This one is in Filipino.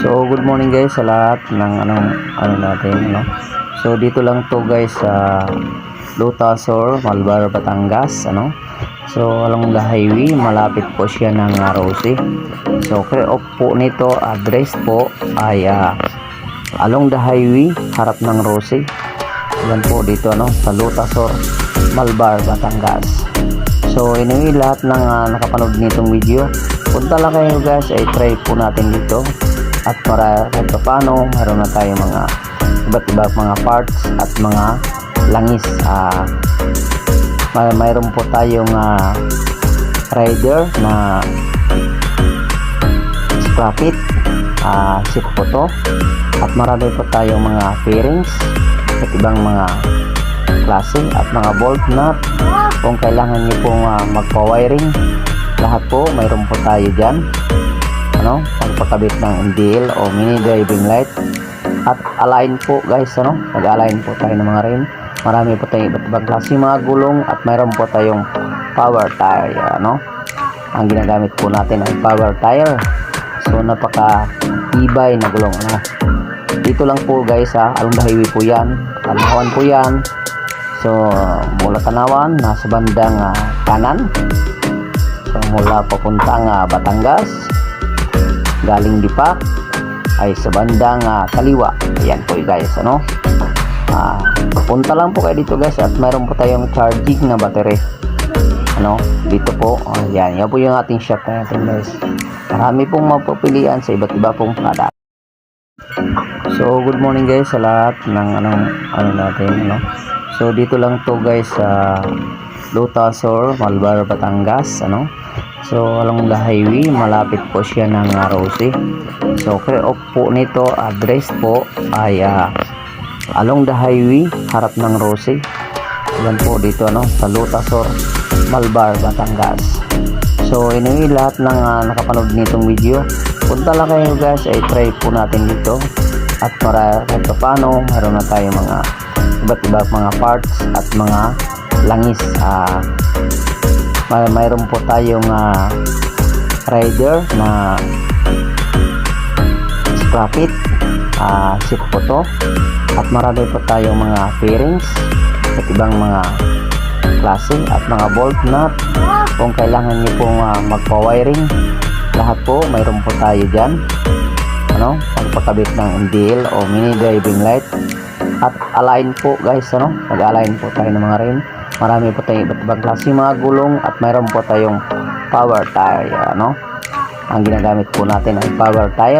So good morning guys sa lahat ng ano natin, no. So dito lang to guys sa Lutasor, Malbar, Batangas, ano. So along the highway, malapit po siya ng Rosie. So clear off po nito, address po ay along the highway, harap ng Rosie. Yan po dito, no, sa Lutasor, Malbar, Batangas. So anyway, lahat ng nakapanood nitong video, punta lang kayo guys, ay try po natin dito. At para kahit paano, meron na tayo mga iba't ibang mga parts at mga langis. Mayroon po tayong rider na sprocket, seat po to, at marami po tayong mga fairings at ibang mga klase at mga bolt nut. Kung kailangan nyo pong magpa-wiring, lahat po mayroon po tayo dyan, ano, pagpakabit ng MDL o mini driving light. At align po guys, ano, nag-align po tayo ng mga rim. Marami po tayong iba't ibang klase mga gulong at mayroon po tayong power tire, ano. Ang ginagamit po natin ay power tire. So napaka tibay na gulong, ano. Dito lang po guys, along the highway po yan, Tanawan po yan. So mula Tanawan, nasa bandang kanan. So mula papuntang Batangas, galing Dipak ay sa bandang kaliwa. Ayan po guys, ano. Punta lang po kayo dito guys, at mayroon po tayong charging na battery, ano, dito po. Ayan, yan po yung ating shop natin guys. Marami pong mapapilian sa iba't iba pong product. So good morning guys sa lahat ng ano natin, ano. So dito lang to guys sa Lutasor, Malbar, Batangas, ano. So along the highway, malapit po siya ng Rosie. So clear off po nito, address po ay along the highway, harap ng Rosie. Yan po dito, ano, sa Lutasor, Malbar, Batangas. So anyway, lahat ng nakapanood nitong video, punta lang kayo guys, ay try po natin dito. At para kahit paano, meron na tayo mga iba't ibang mga parts at mga langis. Mayroon po tayong rider na sprocket, seat po to, at marami po tayong mga fairings at ibang mga klase at mga bolt nut. Kung kailangan nyo pong magpa-wiring, lahat po mayroon po tayo dyan, ano, pagpakabit ng MDL o mini driving light. At align po guys, ano, nag-align po tayo ng mga rim. Marami po tayong iba't ibang klase mga gulong at mayroon po tayong power tire, ano. Ang ginagamit po natin ay power tire.